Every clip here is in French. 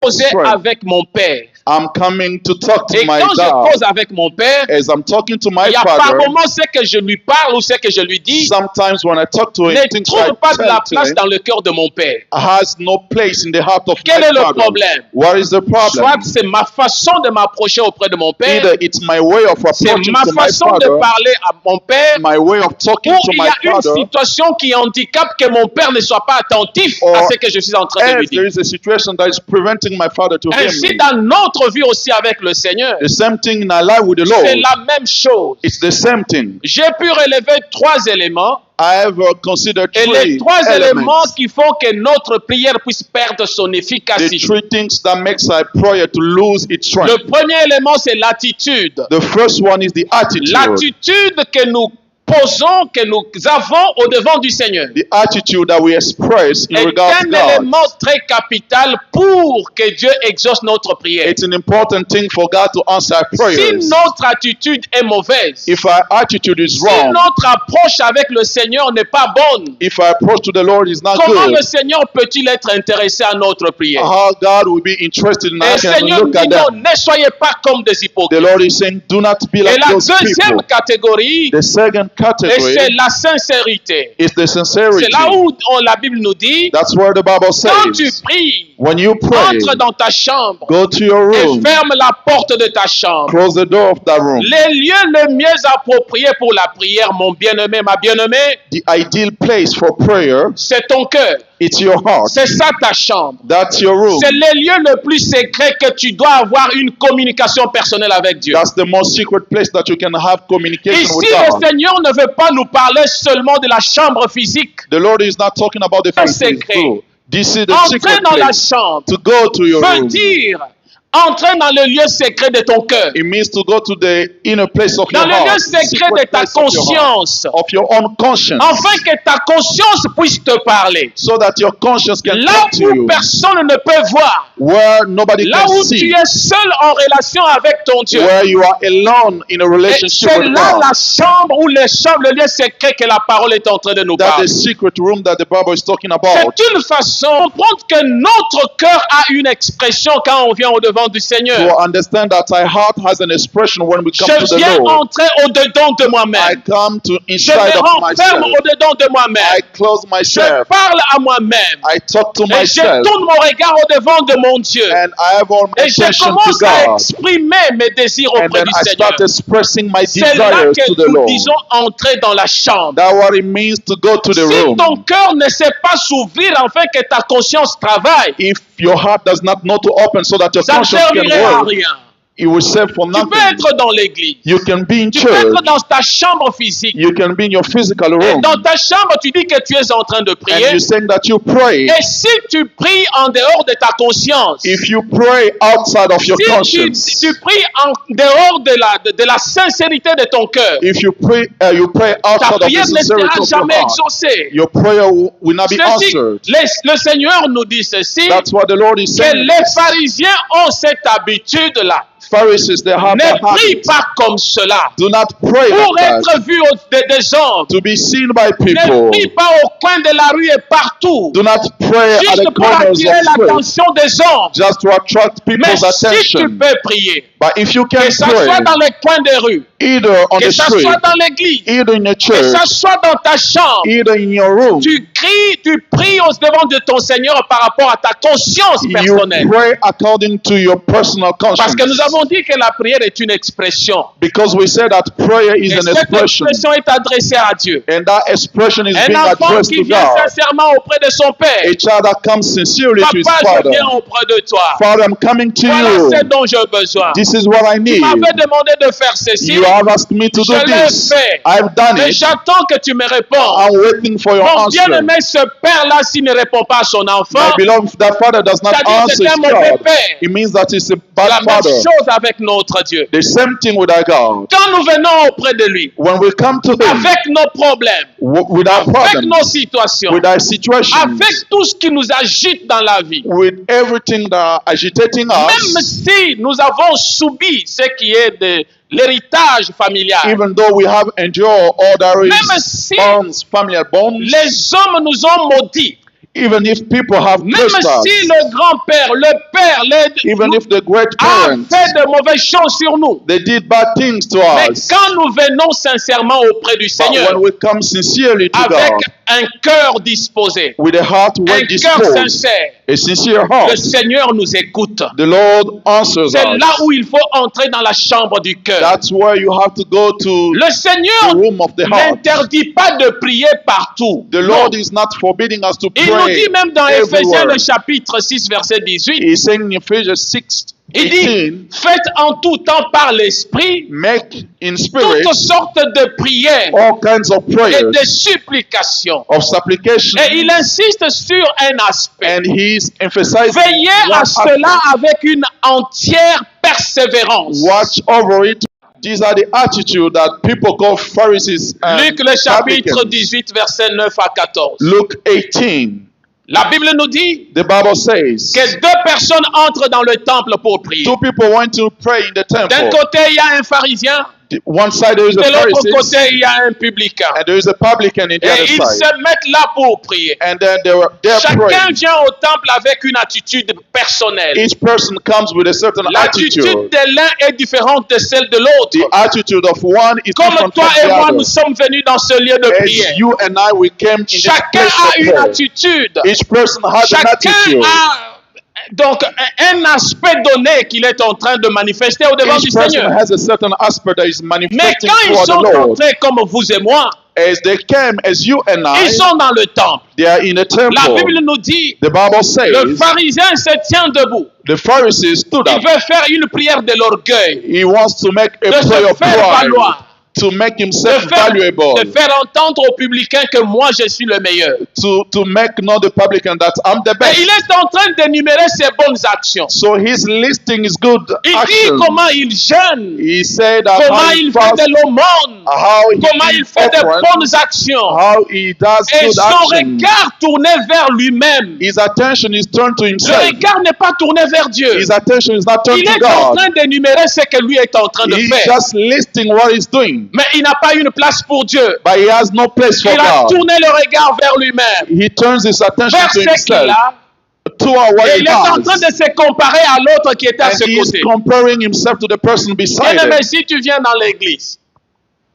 causer strength. avec mon père. I'm coming to talk to Et my quand je dad. cause avec mon père, As I'm talking to il my y a par father, moments ce que je lui parle ou ce que je lui dis sometimes when I talk to him, ne things trouve I pas de la tell to place him dans le cœur de mon père. has no place in the heart of Quel my est le father. problème? What is the problem? Soit c'est ma façon de m'approcher auprès de mon père, Either it's my way of c'est approaching ma to my façon de father, parler à mon père, my way of talking ou to il y my a une father, situation qui handicape que mon père ne soit pas attentif à or ce que je suis en train de lui else there dire. is a situation that is preventing my father to hear Ainsi, me. dans notre vie aussi avec le Seigneur, The same thing in our life with the c'est Lord. la même chose. It's the same thing. J'ai pu relever 3 éléments, I have considered et les 3 three éléments elements. qui font que notre prière puisse perdre son The efficacité. three things that makes our prayer to lose its strength. Le premier élément, c'est l'attitude. The first one is the attitude. L'attitude que nous posons, que nous avons au devant du Seigneur, The attitude that we express in est regard to un God. élément très capital pour que Dieu exauce notre prière. It's an important thing for God to answer our Si prayers. notre attitude est mauvaise, If our attitude is si wrong, notre approche avec le Seigneur n'est pas bonne, if our approach to the Lord is not comment good, le Seigneur peut-il être intéressé à notre prière? how God will be interested in Et le us and Seigneur look dit at non, that. ne soyez pas comme des The hypocrites. Lord is saying, do not be Et like la those deuxième people. catégorie, The second et c'est category la sincérité. is the sincerity. C'est là où la Bible nous dit, That's where the Bible quand tu says, pries, when you pray, entre dans ta chambre go to your et room, ferme la porte de ta chambre. close the door of that room. Les lieux les mieux appropriés pour la prière, mon bien-aimé, ma bien-aimée, The ideal place for prayer, c'est ton cœur. it's your heart. C'est ça ta chambre. That's your room. C'est les lieux le plus secret que tu dois avoir une communication personnelle avec Dieu. That's the most secret place that you can have communication Ici, with le God. Seigneur ne veut pas nous parler seulement de la chambre physique. The Lord is not talking about the physical secret. room. This is the Entrer secret dans la place. chambre To go to your veut room, dire entrer dans le lieu secret de ton cœur, it means to go to the inner place of dans your le lieu heart, the secret de secret ta place of your heart, conscience, of your own conscience, afin que ta conscience puisse te parler. so that your conscience can Là talk to où you, personne ne peut voir, where nobody là can où see, tu es seul en relation avec ton Dieu. where you are alone in a Et relationship c'est with là God. la chambre ou les chambres, le lieu secret que la parole est en train de nous That's parler. the secret room that the Bible is talking about. C'est une façon de comprendre que notre cœur a une expression quand on vient au devant du Seigneur. To understand that our heart has an expression when we come to Je the viens Lord. entrer au-dedans de I moi-même. come to Je inside me of renferme myself. au-dedans de I moi-même. close Je myself. parle à moi-même. I talk to Et je myself. tourne mon regard au-devant de mon Dieu. And I have all my Et je attention to commence à God. exprimer mes désirs And auprès then du I Seigneur. start expressing my C'est là desires que to the nous Lord. disons entrer dans la chambre. That's what it means to go to the Si room. ton cœur ne sait pas s'ouvrir afin que ta conscience travaille, If your heart does not know to open so that your ça ne conscience can servirait à work, rien. it will serve for Tu peux nothing. être dans l'église. You can be in Tu peux church. être dans ta chambre physique. You can be in your physical Et room. dans ta chambre, tu dis que tu es en train de And prier. you're saying that you pray. Et si tu pries en dehors de ta conscience, If you pray outside of your si conscience, tu pries en dehors de la sincérité de ton cœur, if you pray ta outside of the prière ne sincerity sera of your jamais heart, exaucée. your prayer will not be Ceci, answered. le Seigneur nous dit ceci, That's what the Lord is que saying. les pharisiens ont cette habitude-là. Pharisees, they have Ne the prie habit. pas comme cela. Do not pray Pour like that. être vu des hommes. To be seen by Ne people. prie pas au coin de la rue et partout. Do not pray at Juste the pour corners attirer of street, l'attention des hommes. just to attract Mais people's si tu attention. peux prier, But if you can que ça pray, soit dans les coins des rues, either on que the ça street, soit dans l'église, either in a que ça church, soit dans ta chambre, either in your room, tu cries, tu pries au devant de ton Seigneur par rapport à ta conscience you personnelle. pray according to your personal Parce conscience. que nous avons dit que la prière est une expression. Because we say that prayer is Et an cette expression, expression est adressée à Dieu. and that expression is Un being enfant addressed qui to vient God. sincèrement auprès de son Père. A child that comes sincerely to his Papa, je father. viens auprès de toi. Father, I'm coming to Voilà you. ce dont j'ai besoin. This is what I Tu need. m'avais demandé de faire ceci. You have asked me to do Je l'ai this. fait. I've done Mais it. j'attends que tu me répondes. I'm waiting for your Mon answer. bien-aimé, ce père-là, s'il ne répond pas à son enfant, My beloved, that father does not c'est-à-dire answer c'est his un mauvais child. père. It means that he's a C'est la bad même father. chose avec notre Dieu. The same thing with our God. Quand nous venons auprès de lui, When we come to him avec nos problèmes, with our avec nos problems, situations, with our situations, avec tout ce qui nous agite dans la vie, with everything that are agitating même us, si nous avons subi ce qui est de l'héritage familial, even though we have endured all there même is si bonds, familiar bonds, les hommes nous ont maudits, even if people have Même trespassed, si le grand-père, le père, even if the great a parents, fait de mauvaises choses sur nous. they did bad things to Mais us. quand nous venons sincèrement auprès du But Seigneur, when we come sincerely to avec God, un cœur disposé, with a heart well un cœur disposed, sincère, a sincere le heart, Seigneur nous écoute. the Lord answers C'est là us. où il faut entrer dans la chambre du cœur. That's where you have to go to Le the Seigneur room of the heart. n'interdit pas de prier partout. The Non. Lord is not forbidding us to Il nous pray dit même dans Éphésiens everywhere. le chapitre 6 verset 18, He's saying in Ephesians 6, il dit, 18, faites en tout temps par l'Esprit make in spirit toutes sortes de prières all kinds of et prayers, de supplications. of supplication, Et il insiste sur un aspect. and he's emphasizing Veillez one à cela aspect. avec une entière persévérance. Watch over it. These are the attitude that people call Pharisees and Luc le chapitre publicans. 18 verset 9 à 14. Luke 18, La Bible nous dit the Bible says, que deux personnes entrent dans le temple pour prier. two people went to pray in the D'un temple. côté, il y a un pharisien, One side there is de a l'autre Pharisee, côté, il y a un publicain. and there is a publican in the Et other ils side. se mettent là pour prier. And then they were there Chacun praying. vient au temple avec une attitude personnelle. Each person comes with a certain L'attitude attitude. de l'un est différente de celle de l'autre. The attitude of one is Comme different toi from et the moi, other. nous sommes venus dans ce lieu de prière. As you and I, we came in this Chacun place a of une prayer. attitude. Each person has an Chacun attitude. a donc un aspect donné qu'il est en train de manifester au devant du Each person Seigneur. has a certain aspect that is Mais manifesting quand ils for the sont Lord. entrés comme vous et moi, As they came, as you and I, ils sont dans le temple. they are in a La temple. Bible nous dit, The Bible le says pharisien se tient debout. the Pharisees stood Il up. veut faire une prière de l'orgueil, He wants to make a de prayer se of faire pride, valoir, to make de himself faire valuable, entendre aux publicains que moi je suis le meilleur. to make not the publican that I'm the Et best. il est en train d'énumérer ses bonnes actions. So his listing is good Il dit action. comment il jeûne, He said that comment how he il fait fasts, de l'aumône, how he comment il gives fait de offerings, bonnes actions. how he does Et good son action. regard tourné vers lui-même. His attention is turned to Le himself. regard n'est pas tourné vers Dieu. His attention is not turned Il to est en God. train d'énumérer ce que lui est en train de He's faire. just listing what he's doing, Mais il n'a pas une place pour Dieu. but he has no place for Il a God. tourné le regard vers lui-même, He turns his attention vers to ce qu'il himself, a. toward what Et he il est en train has, de se comparer à l'autre qui est à and ce he's côté. comparing himself to the person beside Bien-aimé, him. si tu viens dans l'église,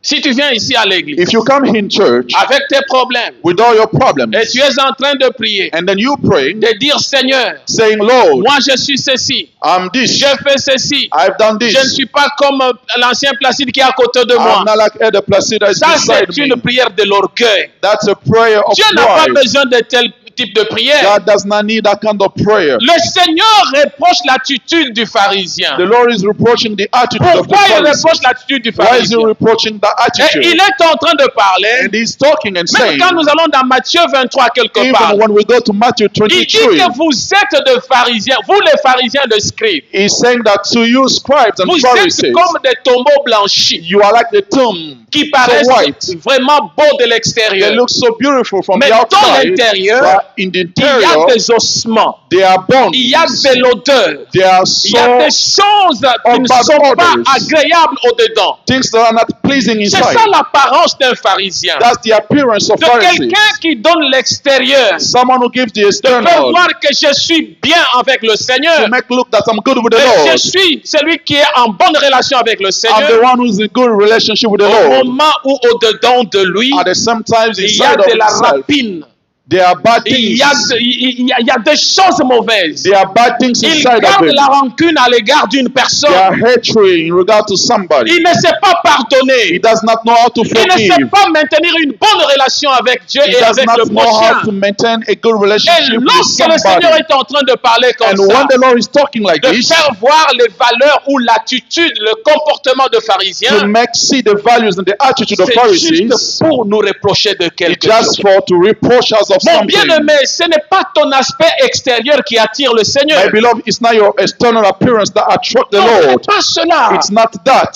si tu viens ici à l'église, If you come in church avec tes problèmes, with all your problems, et tu es en train de prier, and then you pray, de dire Seigneur, saying, Lord, moi je suis ceci, I'm this, je fais ceci, I've done je ne this, suis pas comme l'ancien Placide qui est à côté de moi. I'm not like Elder Placid is Ça, beside c'est me. une prière de l'orgueil. That's a prayer of Dieu n'a pas pride. besoin de tel type de prière. God does not need that kind of prayer. Le Seigneur reproche l'attitude du pharisien. The Lord is reproaching the attitude of the Pourquoi il Pharisee. reproche l'attitude du Why is he pharisien? reproaching that Et attitude? il est en train de parler, And he's talking and même saying, quand nous allons dans Matthieu 23 quelque part, even when we go to Matthew il dit 23, que vous êtes de pharisiens, vous les pharisiens de scribes, he's saying that to you scribes and vous Pharisees, êtes comme des tombeaux blanchis you are like the tomb, qui paraissent white. vraiment beaux de they l'extérieur. look so beautiful from Mais the dans outside, l'intérieur, but in the Il y a interior, des ossements, they are bones, il y a de l'odeur, they are il y a des so choses qui ne bad sont pas odors. agréables au-dedans. things that are not pleasing C'est inside. ça l'apparence d'un pharisien. That's the appearance of De Pharisees. quelqu'un qui donne l'extérieur. Someone who gives the De external faire voir que je suis bien avec le Seigneur. to make look that I'm good with the Et je Lord. suis celui qui est en bonne relation avec le I'm the Seigneur. one who's in good relationship with the Au Lord. moment où au-dedans de lui, At the same time, il y a inside of de la himself, rapine. there are bad Il things. y a des choses mauvaises. There are bad things Il inside of garde him. la rancune à l'égard d'une There personne. are hatred in regard to somebody. Il ne sait pas He pardonner. does not know how to Il ne sait forgive. pas maintenir une bonne relation avec Dieu He et does avec le not know how to prochain. maintain a good Et relationship with lorsque le Seigneur somebody. est en train de parler comme And ça, when the Lord is talking like de this, faire voir les valeurs ou l'attitude, le comportement de to pharisien, make see the values and the attitude of c'est Pharisees, juste pour nous reprocher de it's quelque just chose. for to reproach us of Mon something. bien-aimé, ce n'est pas ton aspect extérieur qui attire le Seigneur. My beloved, it's not your external appearance that attract the Non, ce n'est Lord. pas cela. It's not that.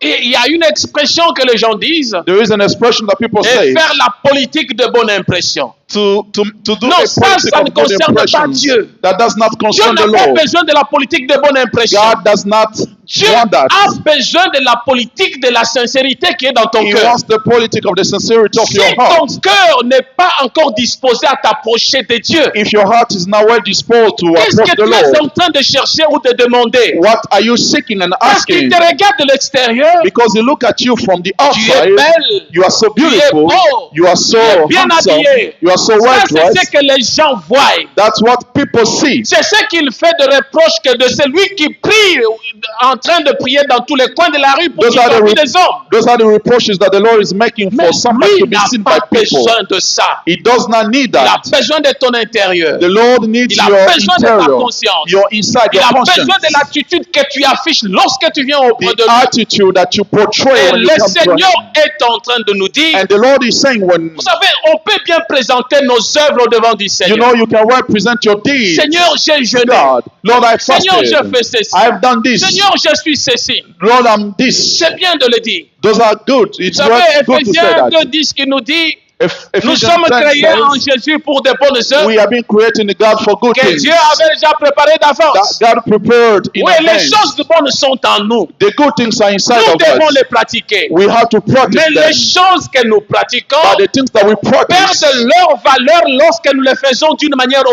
Et il y a une expression que les gens disent, There is an expression that people et say faire la politique de bonne impression. to do Non, a ça politic ne of good concerne pas impressions. Dieu. That does not Dieu concern n'a the pas Lord. besoin de la politique de bonne impression. God does not Dieu want that. a besoin de la politique de la sincérité qui est dans ton He cœur. wants the politic of the sincerity of Si your ton heart. cœur n'est pas encore disposé à t'approcher de Dieu, If your heart is not well disposed to qu'est-ce approach que the tu es en Lord, train de chercher ou de demander? what are you seeking and Parce qu'il asking? te regarde de l'extérieur, Because he look at you from the tu es outside, belle, you are so tu es beautiful, beau, you are so tu es bien handsome, habillé. you are so Ça, well c'est ce dressed. que les gens voient. That's what people see. C'est ce qu'il fait de reproche que de celui qui prie en train de prier dans tous les coins de la rue pour Those qu'il are soit the vu re- des hommes. Those are the reproaches that the Lord is making Mais for somebody to lui be n'a seen by pas people. besoin de ça. He does not need Il a that. besoin de ton intérieur. The Lord needs Il a your besoin de ta interior, conscience. your inside, Il your a conscience, besoin de l'attitude que tu affiches lorsque tu viens auprès de the lui. attitude that you portray Et when you le come to Seigneur Him. est en train de nous dire, And the Lord is saying, when vous savez, on peut bien présenter nos œuvres au devant du you Seigneur. know you can represent your deeds Seigneur, j'ai to jeûné. God. Lord, I Seigneur, je fasted. fais ceci. I have done this. Seigneur, je suis ceci. Lord, I'm this. C'est bien de le dire. Those are good. It's Vous savez, good to say Ephésiens that. 2:10 qui nous dit, nous Ephesians sommes 10 créés en says, Jésus pour de bonnes œuvres we have been created in God for good que things. Dieu avait déjà préparées That d'avance. God prepared in Oui, les advance. choses bonnes sont en nous. The good things are inside Nous of devons us. les pratiquer. We have to Mais practice them. les choses que nous pratiquons But the things that we practice, perdent leur valeur lorsque nous les faisons d'une manière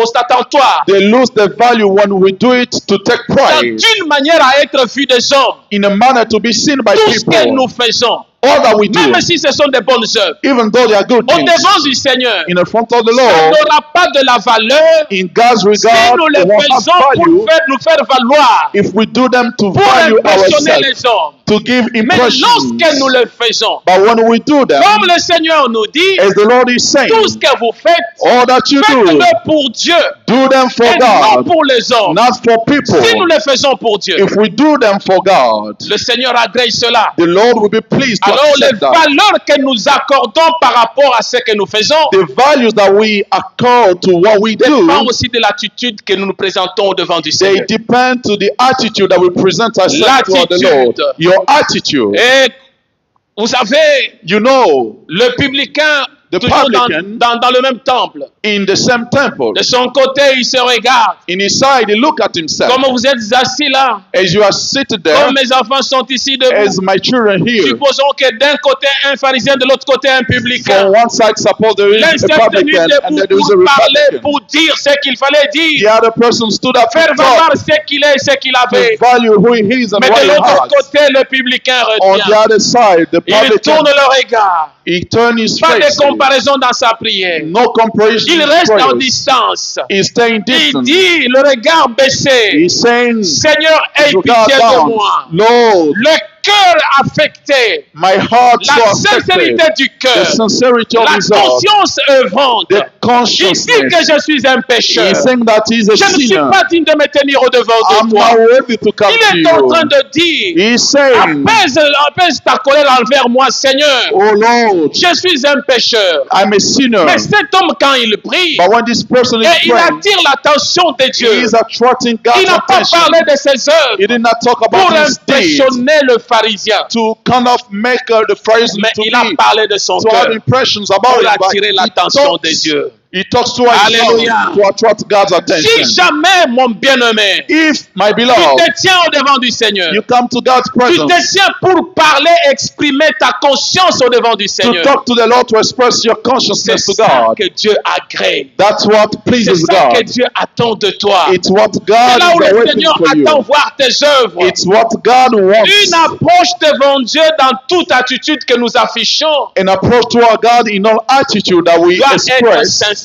ostentatoire, they lose their value when we do it to take pride, d'une manière à être vu des hommes. in a manner to be seen by Tout ce que people. nous faisons, All that we do, même si ce sont des bonnes œuvres, even though they are good au things, devant du Seigneur, in the front of the ça Lord, n'aura pas de la valeur in God's si regard, nous les it won't have faisons pour value nous faire valoir, if we do them to pour value impressionner ourselves, les hommes. to give Mais impressions. lorsque nous le faisons, But when we do them, comme le Seigneur nous dit, as the Lord is saying, tout ce que vous faites, all that you do, faites-le pour Dieu do them for et non God, pour les hommes. not for people. Si nous le faisons pour Dieu, If we do them for God, le Seigneur agrée cela. the Lord will be pleased to Alors les accept that. valeurs que nous accordons par rapport à ce que nous faisons The values that we accord to what we do, dépendent aussi de l'attitude que nous nous présentons au devant du they Seigneur. depend to the attitude that we present ourselves to the L'attitude. Lord. Your attitude. Et vous savez, You know, le publicain, The toujours publican, dans le même temple, in the same temple, de son côté, il se regarde. in his side, he look at himself. Comme vous êtes assis là, As you are seated there, comme mes enfants sont ici debout, as my children here, supposons que d'un côté un pharisien, de l'autre côté un from publicain. one side, suppose there is L'un a s'est tenu publican and then there is a debout pour parler, Republican. pour dire ce qu'il fallait The dire, other person stood up to faire valoir talk, ce qu'il est et ce qu'il to avait. value who he is and Mais what de he l'autre has. côté, le publicain On the retient. other side, the Il publican, tourne le regard. he turned his Pas de face. comparaison dans sa prière. No comparison. Il in reste en prayers. distance. He's staying Il distant. dit, le regard baissé, He's saying, Seigneur, aie regard pitié de down. moi. Lord, Le cœur affecté, my heart so la affected. sincérité du The cœur, sincerity of la his heart. conscience œuvrante. The Il dit que consciousness. je suis un pécheur. He's saying that he's a Je ne suis sinner. pas digne de me tenir au devant I'm de toi. not worthy to come to Il est en you. train de dire, He's saying, apaise ta colère envers moi, Seigneur. oh Lord, Je suis un pécheur. I'm a sinner. Mais cet homme, quand il prie, But when this person is et il praying, attire l'attention de he Dieu. is attracting Il God's n'a pas attention. parlé de ses œuvres He did not talk pour about his deeds impressionner le pharisien. to kind of make the Pharisees Mais to il a be, parlé de son to have cœur impressions about pour it. But attirer l'attention de Dieu. he talks to us Alléluia. to attract God's Si attention. jamais, mon bien-aimé, If, my tu beloved, te tiens au devant du Seigneur, you come to God's tu te presence tiens pour parler, exprimer ta conscience au devant du to Seigneur, talk to the Lord, to express your c'est consciousness to ça God, que Dieu agrée. that's what C'est pleases ça que God. Dieu attend de toi. It's what C'est God là où is le waiting Seigneur for you. attend voir tes œuvres. It's what God Une wants. approche devant Dieu dans toute attitude que nous affichons An approach toward God in all attitude that we doit être express sincère,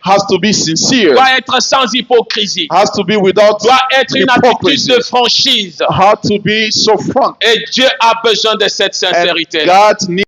has to be sincere, doit être sans hypocrisie, has to be without doit être une attitude hypocrisy, de franchise. has to be so frank. Et Dieu a besoin de cette And sincérité. God needs